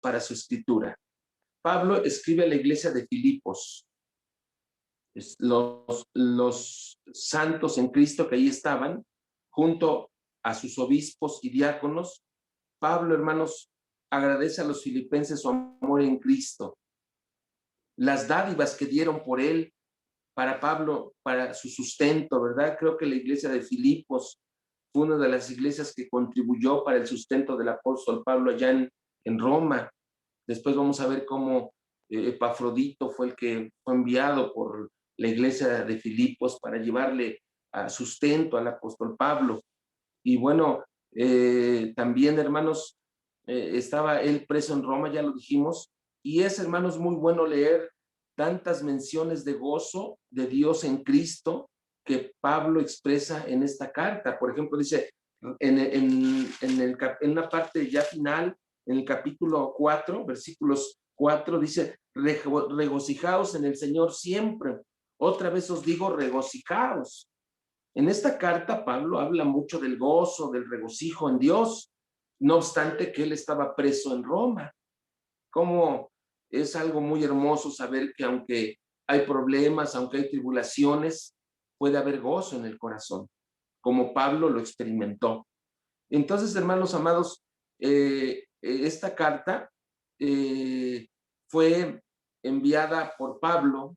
para su escritura. Pablo escribe a la iglesia de Filipos. Los santos en Cristo que ahí estaban, junto a sus obispos y diáconos, Pablo, hermanos, agradece a los filipenses su amor en Cristo, las dádivas que dieron por él, para Pablo, para su sustento, ¿verdad? Creo que la iglesia de Filipos fue una de las iglesias que contribuyó para el sustento del apóstol Pablo allá en Roma. Después vamos a ver cómo Epafrodito fue el que fue enviado por la iglesia de Filipos para llevarle sustento al apóstol Pablo. Y bueno, también, hermanos, estaba él preso en Roma, ya lo dijimos, y es, hermanos, muy bueno leer tantas menciones de gozo de Dios en Cristo que Pablo expresa en esta carta. Por ejemplo, dice en una parte ya final, en el capítulo 4, versículos 4, dice, regocijaos en el Señor siempre. Otra vez os digo, regocijaos. En esta carta, Pablo habla mucho del gozo, del regocijo en Dios, no obstante que él estaba preso en Roma. Como es algo muy hermoso saber que aunque hay problemas, aunque hay tribulaciones, puede haber gozo en el corazón, como Pablo lo experimentó. Entonces, hermanos amados, esta carta fue enviada por Pablo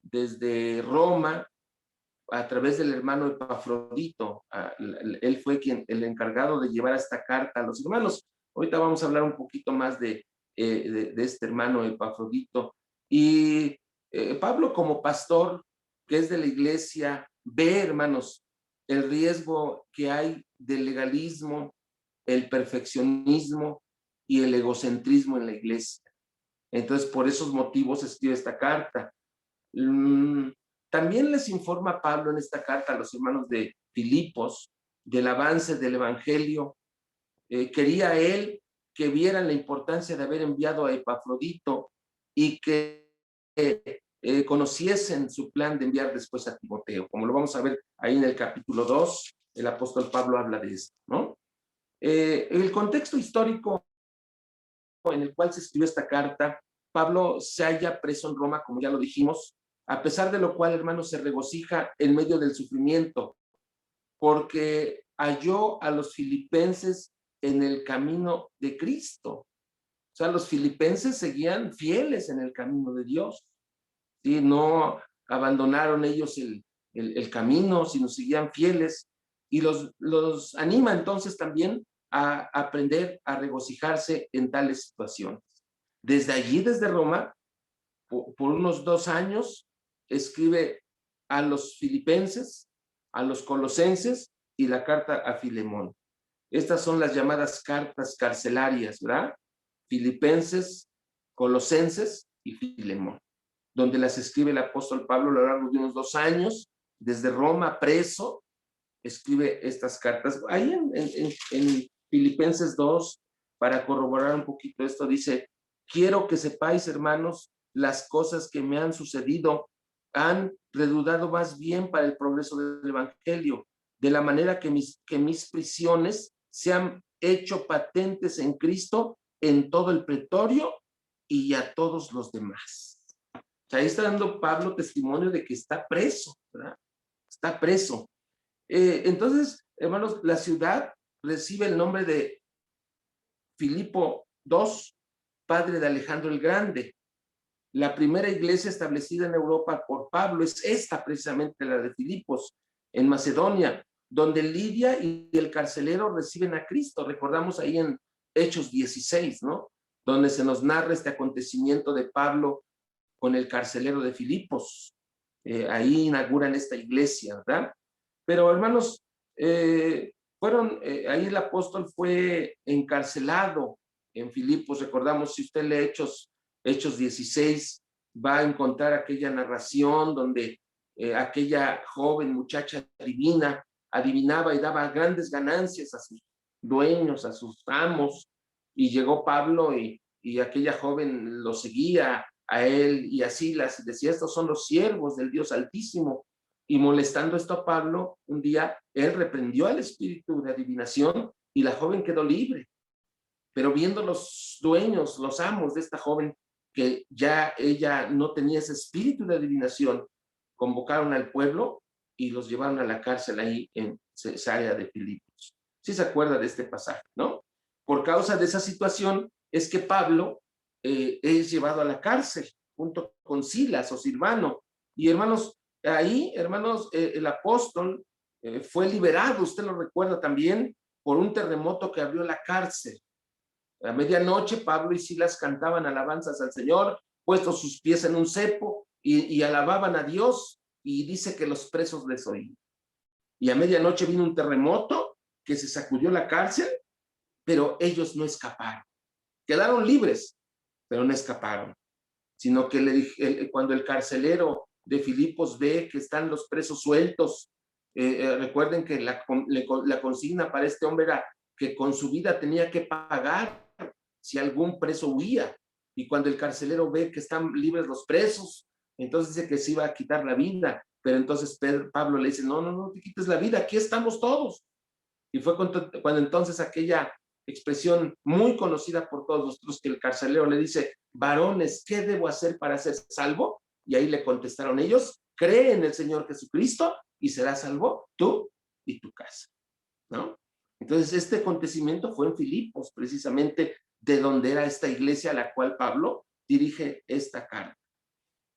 desde Roma a través del hermano Epafrodito. Él fue el encargado de llevar esta carta a los hermanos. Ahorita vamos a hablar un poquito más de este hermano Epafrodito. Y Pablo, como pastor que es de la iglesia, ve, hermanos, el riesgo que hay del legalismo, el perfeccionismo y el egocentrismo en la iglesia. Entonces, por esos motivos escribe esta carta. También les informa Pablo en esta carta a los hermanos de Filipos del avance del evangelio. Quería él que vieran la importancia de haber enviado a Epafrodito y que conociesen su plan de enviar después a Timoteo. Como lo vamos a ver ahí en el capítulo 2, el apóstol Pablo habla de esto, ¿no? El contexto histórico en el cual se escribió esta carta, Pablo se halla preso en Roma, como ya lo dijimos, a pesar de lo cual, hermanos, se regocija en medio del sufrimiento, porque halló a los filipenses en el camino de Cristo. O sea, los filipenses seguían fieles en el camino de Dios, ¿sí? No abandonaron ellos el camino, sino seguían fieles, y los anima entonces también a aprender a regocijarse en tales situaciones. Desde allí, desde Roma, por unos 2 años, escribe a los filipenses, a los colosenses y la carta a Filemón. Estas son las llamadas cartas carcelarias, ¿verdad? Filipenses, colosenses y Filemón, donde las escribe el apóstol Pablo a lo largo de unos 2 años, desde Roma, preso, escribe estas cartas. Ahí en Filipenses 2, para corroborar un poquito esto, dice, quiero que sepáis, hermanos, las cosas que me han sucedido han redundado más bien para el progreso del evangelio, de la manera que mis prisiones se han hecho patentes en Cristo en todo el pretorio y a todos los demás. O sea, ahí está dando Pablo testimonio de que está preso, ¿verdad? Está preso. Entonces, hermanos, la ciudad recibe el nombre de Filipo II, padre de Alejandro el Grande. La primera iglesia establecida en Europa por Pablo es esta, precisamente la de Filipos, en Macedonia, donde Lidia y el carcelero reciben a Cristo. Recordamos ahí en Hechos 16, ¿no? Donde se nos narra este acontecimiento de Pablo con el carcelero de Filipos. Ahí inauguran esta iglesia, ¿verdad? Pero, hermanos, ahí el apóstol fue encarcelado en Filipos. Recordamos, si usted lee Hechos 16, va a encontrar aquella narración donde aquella joven muchacha divina adivinaba y daba grandes ganancias a sus dueños, a sus amos, y llegó Pablo y aquella joven lo seguía a él, y así las decía, estos son los siervos del Dios Altísimo. Y molestando esto a Pablo, un día él reprendió al espíritu de adivinación y la joven quedó libre. Pero viendo los dueños, los amos de esta joven, que ya ella no tenía ese espíritu de adivinación, convocaron al pueblo y los llevaron a la cárcel ahí en Cesarea de Filipos. ¿Sí se acuerda de este pasaje, no? Por causa de esa situación es que Pablo es llevado a la cárcel junto con Silas o Silvano. Y hermanos, ahí, hermanos, el apóstol fue liberado, usted lo recuerda también, por un terremoto que abrió la cárcel. A medianoche Pablo y Silas cantaban alabanzas al Señor, puestos sus pies en un cepo, y alababan a Dios, y dice que los presos les oían. Y a medianoche vino un terremoto que se sacudió la cárcel, pero ellos no escaparon. Quedaron libres, pero no escaparon. Sino que cuando el carcelero de Filipos ve que están los presos sueltos, recuerden que la consigna para este hombre era que con su vida tenía que pagar si algún preso huía. Y cuando el carcelero ve que están libres los presos, entonces dice que se iba a quitar la vida. Pero entonces Pablo le dice, no, no, no te quites la vida, aquí estamos todos. Y fue cuando entonces aquella expresión muy conocida por todos nosotros, que el carcelero le dice, varones, ¿qué debo hacer para ser salvo? Y ahí le contestaron ellos, cree en el Señor Jesucristo y serás salvo tú y tu casa, ¿no? Entonces este acontecimiento fue en Filipos, precisamente de donde era esta iglesia a la cual Pablo dirige esta carta.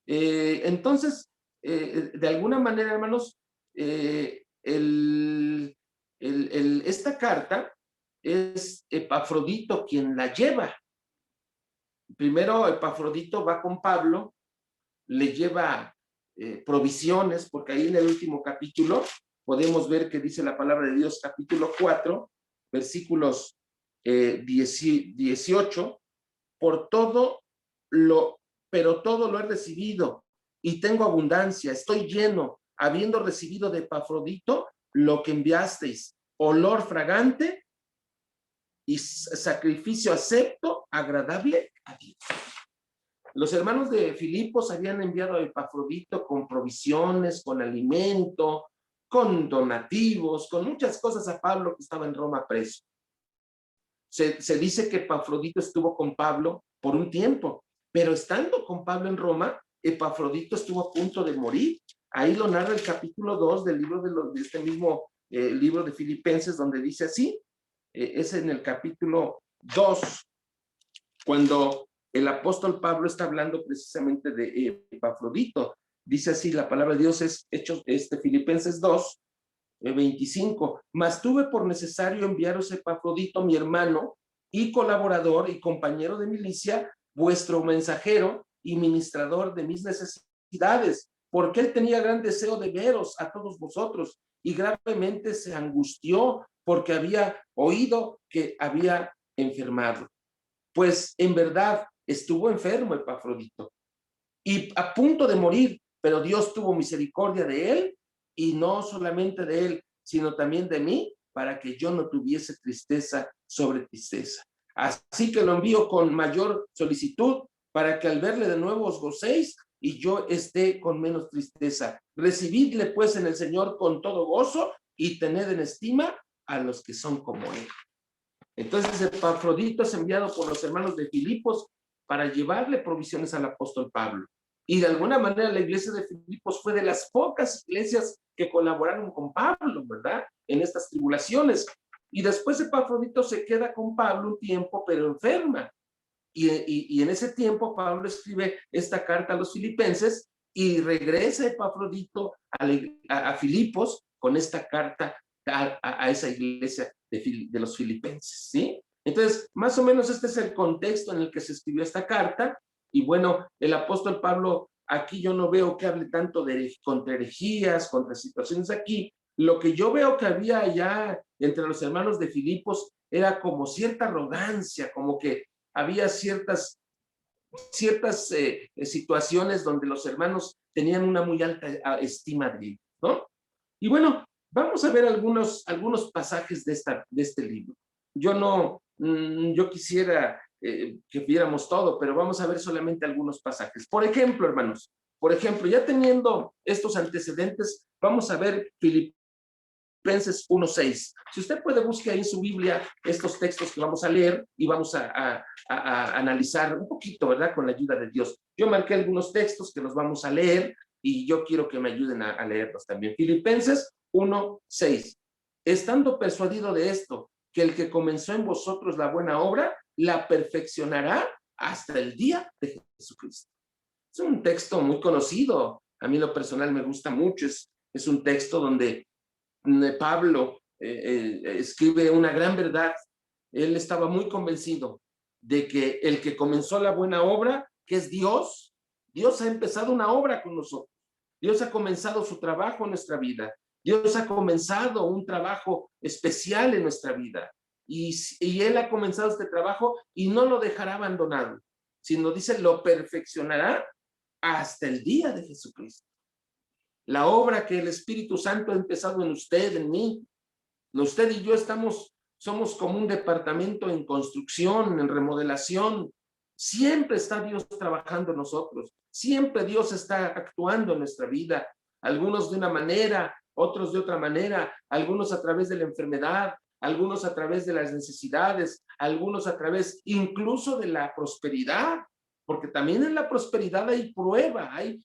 Entonces, de alguna manera, hermanos, esta carta es Epafrodito quien la lleva. Primero Epafrodito va con Pablo, le lleva provisiones, porque ahí en el último capítulo podemos ver que dice la palabra de Dios, capítulo 4, versículos 18, pero todo lo he recibido y tengo abundancia, estoy lleno, habiendo recibido de Epafrodito lo que enviasteis, olor fragante y sacrificio acepto, agradable a Dios. Los hermanos de Filipos habían enviado a Epafrodito con provisiones, con alimento, con donativos, con muchas cosas a Pablo, que estaba en Roma preso. Se dice que Epafrodito estuvo con Pablo por un tiempo, pero estando con Pablo en Roma, Epafrodito estuvo a punto de morir. Ahí lo narra el capítulo 2 del libro de este mismo libro de Filipenses, donde dice así, es en el capítulo 2, cuando el apóstol Pablo está hablando precisamente de Epafrodito. Dice así, la palabra de Dios es Filipenses 2, 25. Mas tuve por necesario enviaros Epafrodito, mi hermano y colaborador y compañero de milicia, vuestro mensajero y ministrador de mis necesidades, porque él tenía gran deseo de veros a todos vosotros y gravemente se angustió porque había oído que había enfermado. Pues en verdad estuvo enfermo Epafrodito y a punto de morir, pero Dios tuvo misericordia de él, y no solamente de él, sino también de mí, para que yo no tuviese tristeza sobre tristeza. Así que lo envío con mayor solicitud, para que al verle de nuevo os gocéis y yo esté con menos tristeza. Recibidle pues en el Señor con todo gozo y tened en estima a los que son como él. Entonces Epafrodito es enviado por los hermanos de Filipos para llevarle provisiones al apóstol Pablo. Y de alguna manera la iglesia de Filipos fue de las pocas iglesias que colaboraron con Pablo, ¿verdad? En estas tribulaciones. Y después Epafrodito se queda con Pablo un tiempo, pero enferma. Y en ese tiempo Pablo escribe esta carta a los filipenses y regresa Epafrodito a Filipos con esta carta a esa iglesia de los filipenses, ¿sí? Entonces, más o menos este es el contexto en el que se escribió esta carta. Y bueno, el apóstol Pablo, aquí yo no veo que hable tanto contra herejías, contra situaciones aquí. Lo que yo veo que había allá entre los hermanos de Filipos era como cierta arrogancia, como que había ciertas situaciones donde los hermanos tenían una muy alta estima de ellos, ¿no? Y bueno, vamos a ver algunos pasajes de este libro. Yo quisiera que viéramos todo, pero vamos a ver solamente algunos pasajes. Por ejemplo, hermanos, ya teniendo estos antecedentes, vamos a ver Filipenses Filipenses 1:6. Si usted puede, busque ahí en su Biblia estos textos que vamos a leer y vamos a analizar un poquito, ¿verdad? Con la ayuda de Dios. Yo marqué algunos textos que los vamos a leer y yo quiero que me ayuden a leerlos también. Filipenses 1:6. Estando persuadido de esto, que el que comenzó en vosotros la buena obra, la perfeccionará hasta el día de Jesucristo. Es un texto muy conocido. A mí lo personal me gusta mucho. Es un texto donde Pablo escribe una gran verdad. Él estaba muy convencido de que el que comenzó la buena obra, que es Dios, Dios ha empezado una obra con nosotros. Dios ha comenzado su trabajo en nuestra vida. Dios ha comenzado un trabajo especial en nuestra vida. Y Él ha comenzado este trabajo y no lo dejará abandonado, sino dice, lo perfeccionará hasta el día de Jesucristo. La obra que el Espíritu Santo ha empezado en usted, en mí, usted y yo somos como un departamento en construcción, en remodelación. Siempre está Dios trabajando en nosotros. Siempre Dios está actuando en nuestra vida. Algunos de una manera, otros de otra manera, algunos a través de la enfermedad, algunos a través de las necesidades, algunos a través incluso de la prosperidad, porque también en la prosperidad hay prueba, hay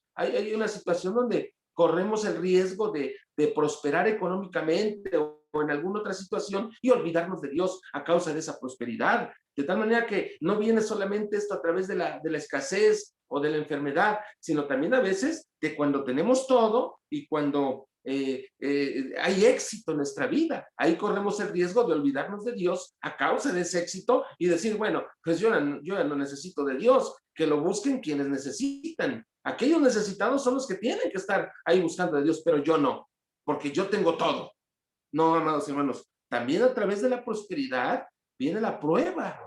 una situación donde corremos el riesgo de prosperar económicamente o en alguna otra situación y olvidarnos de Dios a causa de esa prosperidad. De tal manera que no viene solamente esto a través de la escasez o de la enfermedad, sino también a veces de cuando tenemos todo y cuando hay éxito en nuestra vida. Ahí corremos el riesgo de olvidarnos de Dios a causa de ese éxito y decir, bueno, pues yo ya no necesito de Dios, que lo busquen quienes necesitan. Aquellos necesitados son los que tienen que estar ahí buscando de Dios, pero yo no, porque yo tengo todo. No, amados hermanos, también a través de la prosperidad viene la prueba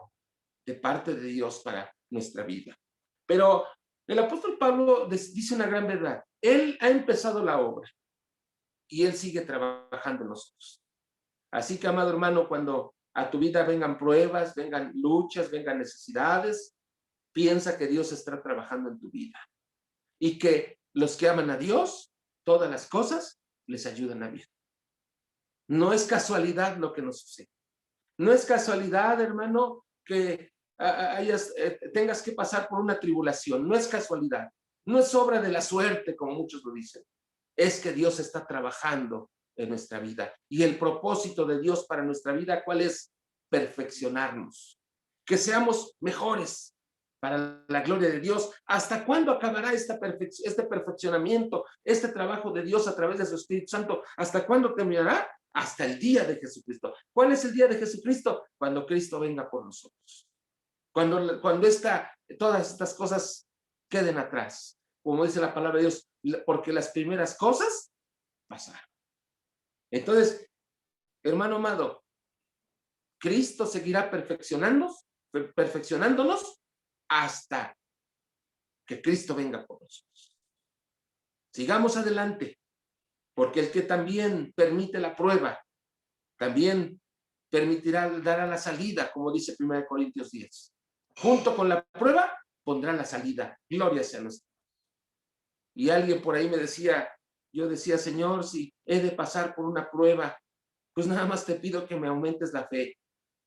de parte de Dios para nuestra vida. Pero el apóstol Pablo dice una gran verdad. Él ha empezado la obra y Él sigue trabajando en nosotros. Así que, amado hermano, cuando a tu vida vengan pruebas, vengan luchas, vengan necesidades, piensa que Dios está trabajando en tu vida y que los que aman a Dios, todas las cosas les ayudan a bien. No es casualidad lo que nos sucede. No es casualidad, hermano, que tengas que pasar por una tribulación. No es casualidad. No es obra de la suerte, como muchos lo dicen. Es que Dios está trabajando en nuestra vida. Y el propósito de Dios para nuestra vida, ¿cuál es? Perfeccionarnos. Que seamos mejores para la gloria de Dios. ¿Hasta cuándo acabará este perfeccionamiento, este trabajo de Dios a través de su Espíritu Santo? ¿Hasta cuándo terminará? Hasta el día de Jesucristo. ¿Cuál es el día de Jesucristo? Cuando Cristo venga por nosotros. Cuando todas estas cosas queden atrás. Como dice la palabra de Dios, porque las primeras cosas pasaron. Entonces, hermano amado, Cristo seguirá perfeccionándonos hasta que Cristo venga por nosotros. Sigamos adelante, porque el que también permite la prueba, también dará la salida, como dice 1 Corintios 10. Junto con la prueba, pondrá la salida. Gloria sea a nuestro. Y alguien por ahí me decía, yo decía, Señor, si he de pasar por una prueba, pues nada más te pido que me aumentes la fe.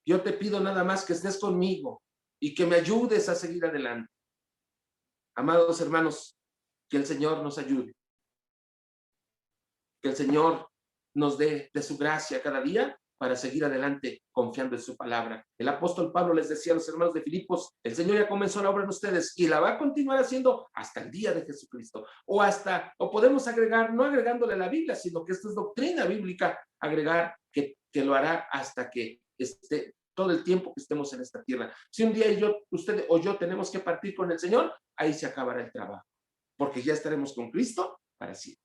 Yo te pido nada más que estés conmigo y que me ayudes a seguir adelante. Amados hermanos, que el Señor nos ayude. Que el Señor nos dé de su gracia cada día para seguir adelante confiando en su palabra. El apóstol Pablo les decía a los hermanos de Filipos, el Señor ya comenzó la obra en ustedes y la va a continuar haciendo hasta el día de Jesucristo. O podemos agregar, no agregándole a la Biblia, sino que esto es doctrina bíblica, agregar que lo hará hasta que esté todo el tiempo que estemos en esta tierra. Si un día usted o yo tenemos que partir con el Señor, ahí se acabará el trabajo, porque ya estaremos con Cristo para siempre.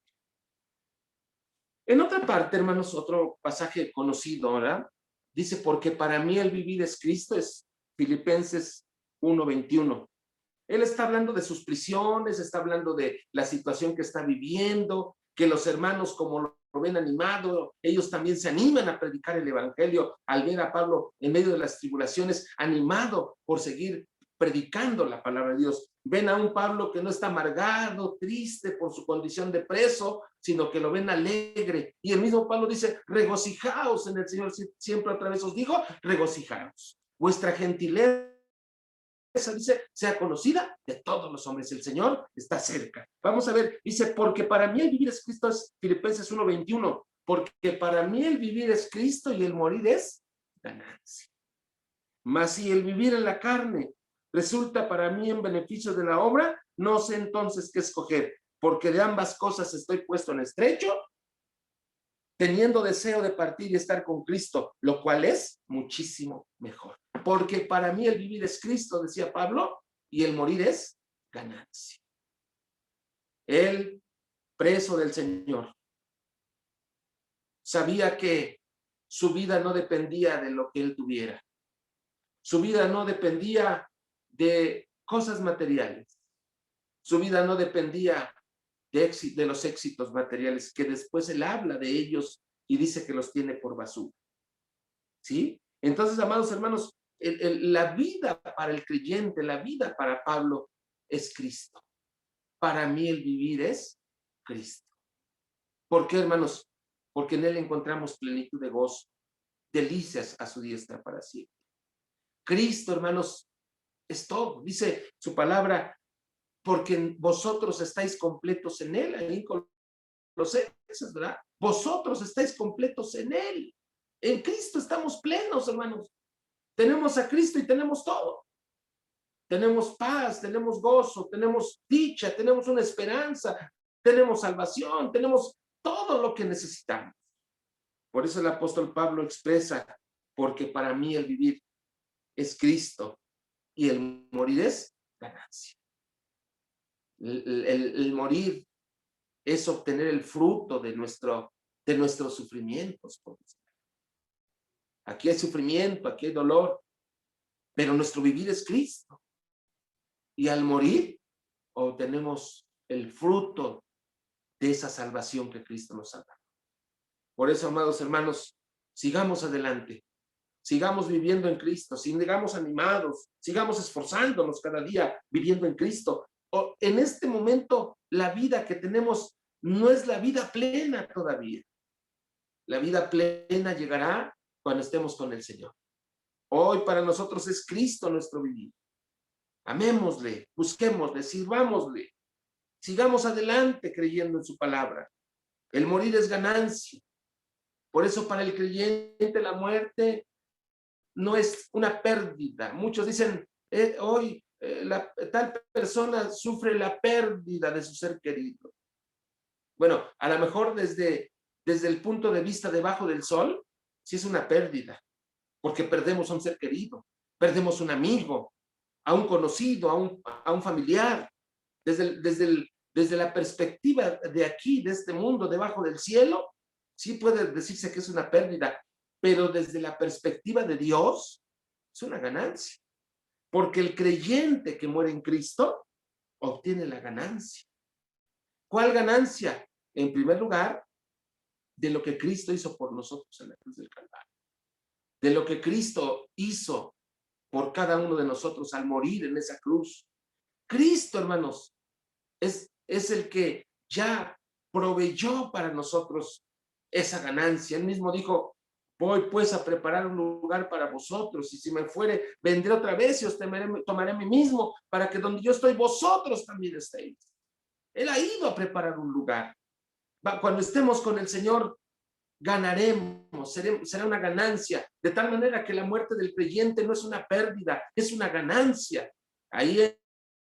En otra parte, hermanos, otro pasaje conocido, ¿verdad? Dice, porque para mí el vivir es Cristo, es Filipenses 1:21. Él está hablando de sus prisiones, está hablando de la situación que está viviendo, que los hermanos, como lo ven animado, ellos también se animan a predicar el evangelio al ver a Pablo en medio de las tribulaciones, animado por seguir predicando la palabra de Dios. Ven a un Pablo que no está amargado, triste por su condición de preso, sino que lo ven alegre. Y el mismo Pablo dice, regocijaos en el Señor. Siempre otra vez os digo, regocijaos. Vuestra gentileza, dice, sea conocida de todos los hombres. El Señor está cerca. Vamos a ver, dice, porque para mí el vivir es Cristo, es Filipenses 1:21, porque para mí el vivir es Cristo y el morir es ganancia. Mas si el vivir en la carne resulta para mí en beneficio de la obra, no sé entonces qué escoger, porque de ambas cosas estoy puesto en estrecho, teniendo deseo de partir y estar con Cristo, lo cual es muchísimo mejor. Porque para mí el vivir es Cristo, decía Pablo, y el morir es ganancia. Él, preso del Señor, sabía que su vida no dependía de lo que él tuviera. Su vida no dependía de cosas materiales. Su vida no dependía de los éxitos materiales, que después él habla de ellos y dice que los tiene por basura. ¿Sí? Entonces, amados hermanos, la vida para el creyente, la vida para Pablo es Cristo. Para mí el vivir es Cristo. ¿Por qué, hermanos? Porque en él encontramos plenitud de gozo, delicias a su diestra para siempre. Cristo, hermanos, es todo. Dice su palabra, porque vosotros estáis completos en él. Ahí en Colosenses, ¿verdad? Vosotros estáis completos en él. En Cristo estamos plenos, hermanos. Tenemos a Cristo y tenemos todo. Tenemos paz, tenemos gozo, tenemos dicha, tenemos una esperanza, tenemos salvación, tenemos todo lo que necesitamos. Por eso el apóstol Pablo expresa, porque para mí el vivir es Cristo y el morir es ganancia. El morir es obtener el fruto de nuestros sufrimientos. Aquí hay sufrimiento, aquí hay dolor, pero nuestro vivir es Cristo. Y al morir obtenemos el fruto de esa salvación que Cristo nos ha dado. Por eso, amados hermanos, sigamos adelante. Sigamos viviendo en Cristo, sigamos animados, sigamos esforzándonos cada día viviendo en Cristo. En este momento, la vida que tenemos no es la vida plena todavía. La vida plena llegará cuando estemos con el Señor. Hoy para nosotros es Cristo nuestro vivir. Amémosle, busquémosle, sirvámosle. Sigamos adelante creyendo en su palabra. El morir es ganancia. Por eso para el creyente la muerte no es una pérdida. Muchos dicen, hoy tal persona sufre la pérdida de su ser querido. Bueno, a lo mejor desde el punto de vista debajo del sol, sí es una pérdida, porque perdemos a un ser querido, perdemos un amigo, a un conocido, a un familiar. Desde la perspectiva de aquí, de este mundo, debajo del cielo, sí puede decirse que es una pérdida, pero desde la perspectiva de Dios, es una ganancia. Porque el creyente que muere en Cristo obtiene la ganancia. ¿Cuál ganancia? En primer lugar, de lo que Cristo hizo por nosotros en la cruz del Calvario. De lo que Cristo hizo por cada uno de nosotros al morir en esa cruz. Cristo, hermanos, es el que ya proveyó para nosotros esa ganancia. Él mismo dijo, voy pues a preparar un lugar para vosotros, y si me fuere, vendré otra vez y os tomaré a mí mismo, para que donde yo estoy, vosotros también estéis. Él ha ido a preparar un lugar. Cuando estemos con el Señor, ganaremos, será una ganancia, de tal manera que la muerte del creyente no es una pérdida, es una ganancia. Ahí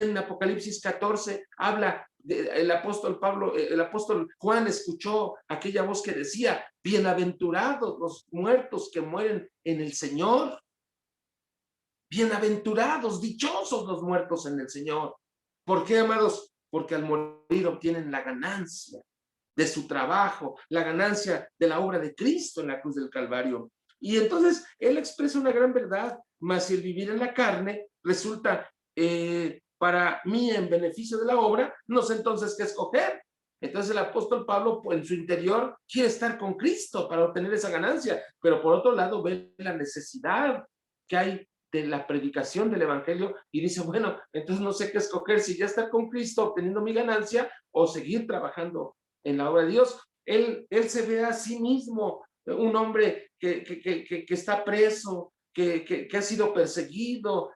en Apocalipsis 14 habla el apóstol Pablo, el apóstol Juan escuchó aquella voz que decía, bienaventurados los muertos que mueren en el Señor. Bienaventurados, dichosos los muertos en el Señor. ¿Por qué, amados? Porque al morir obtienen la ganancia de su trabajo, la ganancia de la obra de Cristo en la cruz del Calvario. Y entonces él expresa una gran verdad, mas si el vivir en la carne resulta para mí en beneficio de la obra, no sé entonces qué escoger. Entonces el apóstol Pablo en su interior quiere estar con Cristo para obtener esa ganancia, pero por otro lado ve la necesidad que hay de la predicación del evangelio y dice, bueno, entonces no sé qué escoger, si ya estar con Cristo obteniendo mi ganancia o seguir trabajando en la obra de Dios. Él se ve a sí mismo un hombre que está preso, que ha sido perseguido,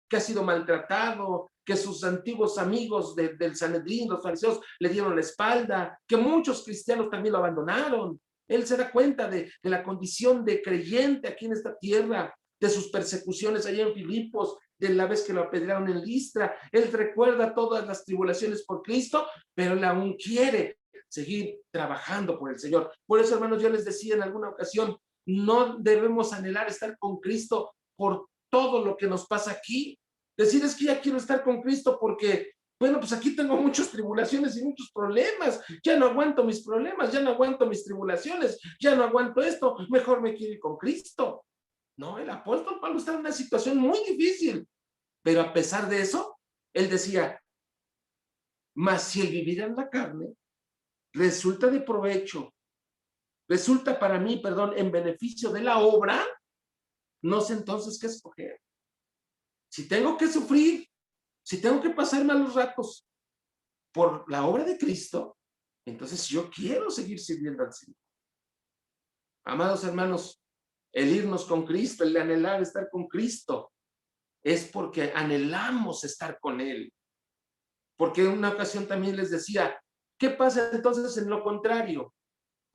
que ha sido maltratado, que sus antiguos amigos del Sanedrín, los fariseos, le dieron la espalda, que muchos cristianos también lo abandonaron. Él se da cuenta de la condición de creyente aquí en esta tierra, de sus persecuciones allá en Filipos, de la vez que lo apedrearon en Listra. Él recuerda todas las tribulaciones por Cristo, pero él aún quiere seguir trabajando por el Señor. Por eso, hermanos, yo les decía en alguna ocasión, no debemos anhelar estar con Cristo por todo lo que nos pasa aquí. Decir es que ya quiero estar con Cristo porque, bueno, pues aquí tengo muchas tribulaciones y muchos problemas. Ya no aguanto mis problemas, ya no aguanto mis tribulaciones, ya no aguanto esto. Mejor me quiero ir con Cristo. No, el apóstol Pablo está en una situación muy difícil, pero a pesar de eso, él decía, mas si el vivir en la carne resulta de provecho, resulta para mí, perdón, en beneficio de la obra, no sé entonces qué escoger. Si tengo que sufrir, si tengo que pasar malos ratos por la obra de Cristo, entonces yo quiero seguir sirviendo al Señor. Amados hermanos, el irnos con Cristo, el anhelar estar con Cristo, es porque anhelamos estar con Él. Porque en una ocasión también les decía, ¿qué pasa entonces en lo contrario?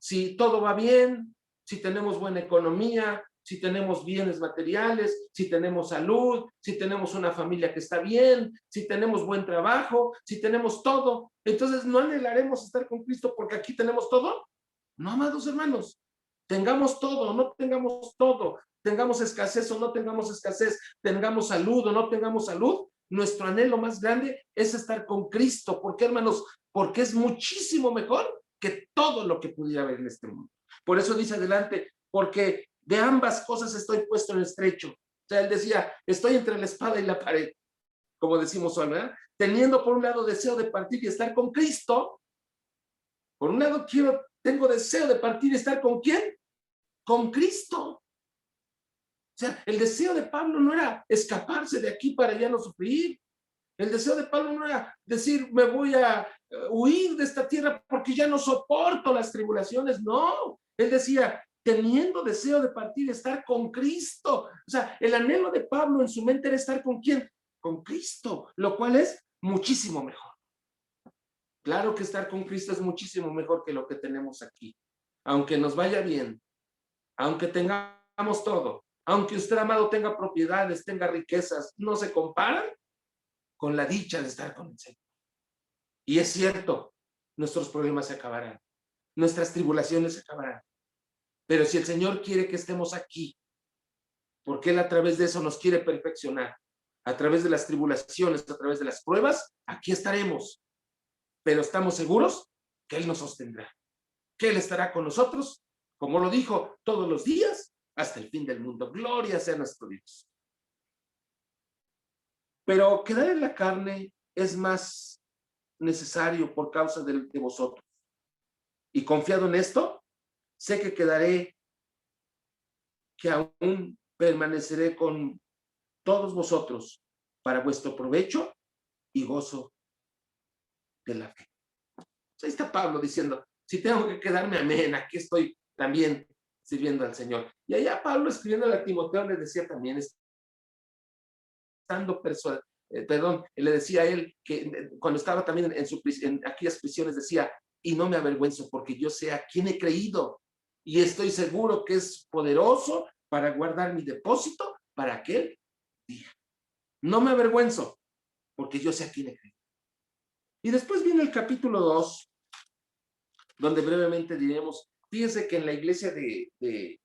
Si todo va bien, si tenemos buena economía, si tenemos bienes materiales, si tenemos salud, si tenemos una familia que está bien, si tenemos buen trabajo, si tenemos todo, entonces no anhelaremos estar con Cristo porque aquí tenemos todo. No, amados hermanos, tengamos todo o no tengamos todo, tengamos escasez o no tengamos escasez, tengamos salud o no tengamos salud, nuestro anhelo más grande es estar con Cristo. ¿Por qué, hermanos? Porque es muchísimo mejor que todo lo que pudiera haber en este mundo. Por eso dice adelante, porque de ambas cosas estoy puesto en estrecho. O sea, él decía, estoy entre la espada y la pared, como decimos hoy, ¿verdad? Teniendo por un lado deseo de partir y estar con Cristo, por un lado tengo deseo de partir y estar con ¿quién? Con Cristo. O sea, el deseo de Pablo no era escaparse de aquí para ya no sufrir. El deseo de Pablo no era decir, me voy a huir de esta tierra porque ya no soporto las tribulaciones. No, él decía, teniendo deseo de partir, estar con Cristo. O sea, el anhelo de Pablo en su mente era estar con ¿quién? Con Cristo, lo cual es muchísimo mejor. Claro que estar con Cristo es muchísimo mejor que lo que tenemos aquí. Aunque nos vaya bien, aunque tengamos todo, aunque usted, amado, tenga propiedades, tenga riquezas, no se comparan con la dicha de estar con el Señor. Y es cierto, nuestros problemas se acabarán, nuestras tribulaciones se acabarán. Pero si el Señor quiere que estemos aquí, porque Él a través de eso nos quiere perfeccionar, a través de las tribulaciones, a través de las pruebas, aquí estaremos. Pero estamos seguros que Él nos sostendrá, que Él estará con nosotros, como lo dijo, todos los días, hasta el fin del mundo. Gloria sea nuestro Dios. Pero quedar en la carne es más necesario por causa de vosotros. Y confiado en esto, sé que quedaré, que aún permaneceré con todos vosotros para vuestro provecho y gozo de la fe. Ahí está Pablo diciendo, si tengo que quedarme, amén, aquí estoy también sirviendo al Señor. Y allá Pablo escribiendo a Timoteo le decía también, estando perdón, le decía a él que cuando estaba también en aquellas prisiones decía, y no me avergüenzo porque yo sé a quién he creído y estoy seguro que es poderoso para guardar mi depósito para aquel día. No me avergüenzo porque yo sé a quién he creído. Y después viene el capítulo 2, donde brevemente diremos, fíjense que en la iglesia de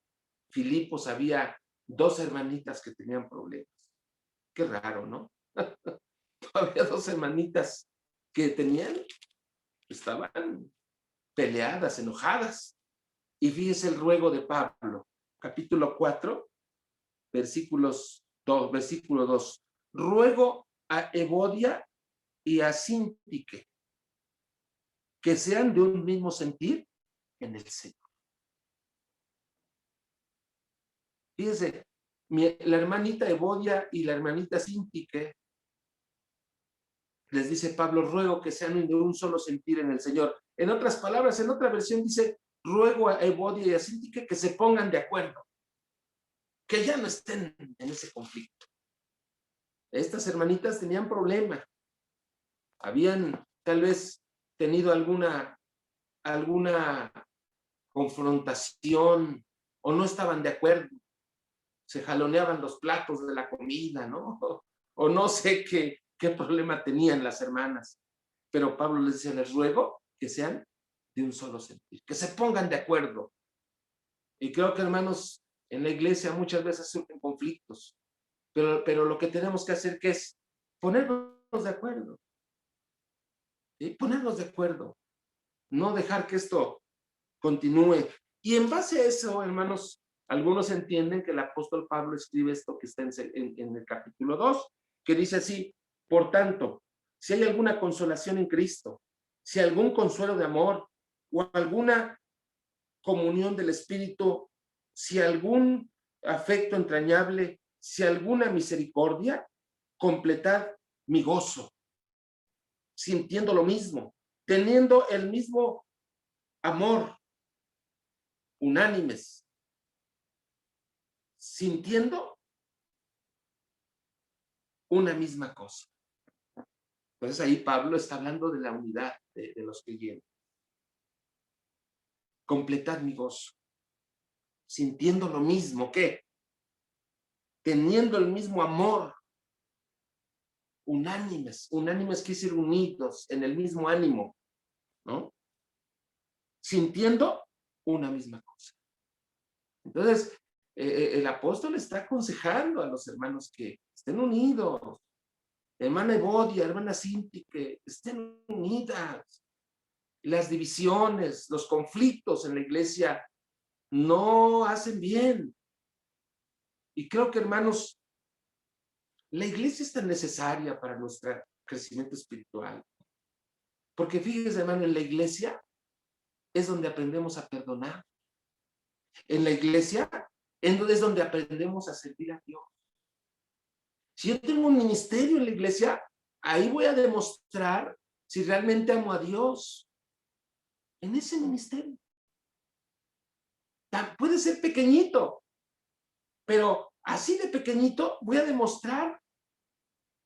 Filipos había dos hermanitas que tenían problemas. Qué raro, ¿no? Había dos hermanitas que estaban peleadas, enojadas. Y fíjese el ruego de Pablo, capítulo 4, versículo 2. Ruego a Evodia y a Síntique que sean de un mismo sentir en el Señor. Fíjense, la hermanita Evodia y la hermanita Síntique, les dice Pablo, ruego que sean de un solo sentir en el Señor. En otras palabras, en otra versión dice, ruego a Evodia y a Síntique que se pongan de acuerdo, que ya no estén en ese conflicto. Estas hermanitas tenían problemas, habían tal vez tenido alguna confrontación o no estaban de acuerdo, se jaloneaban los platos de la comida, ¿no? O no sé qué problema tenían las hermanas, pero Pablo les dice, les ruego que sean de un solo sentir, que se pongan de acuerdo. Y creo que, hermanos, en la iglesia muchas veces surgen conflictos, pero lo que tenemos que hacer, ¿qué es? Ponernos de acuerdo. ¿Sí? Ponernos de acuerdo. No dejar que esto continúe. Y en base a eso, hermanos, algunos entienden que el apóstol Pablo escribe esto que está en el capítulo 2, que dice así, por tanto, si hay alguna consolación en Cristo, si algún consuelo de amor o alguna comunión del Espíritu, si algún afecto entrañable, si alguna misericordia, completad mi gozo, sintiendo lo mismo, teniendo el mismo amor, unánimes, sintiendo una misma cosa. Entonces ahí Pablo está hablando de la unidad de los creyentes. Completad mi gozo, sintiendo lo mismo, ¿qué? Teniendo el mismo amor, unánimes quiere decir unidos, en el mismo ánimo, ¿no? Sintiendo una misma cosa. Entonces, el apóstol está aconsejando a los hermanos que estén unidos. Hermana Evodia, hermana Cinti, que estén unidas. Las divisiones, los conflictos en la iglesia no hacen bien. Y creo que, hermanos, la iglesia es tan necesaria para nuestro crecimiento espiritual. Porque fíjense, hermano, en la iglesia es donde aprendemos a perdonar. En la iglesia es donde aprendemos a servir a Dios. Si yo tengo un ministerio en la iglesia, ahí voy a demostrar si realmente amo a Dios. En ese ministerio. Puede ser pequeñito, pero así de pequeñito voy a demostrar,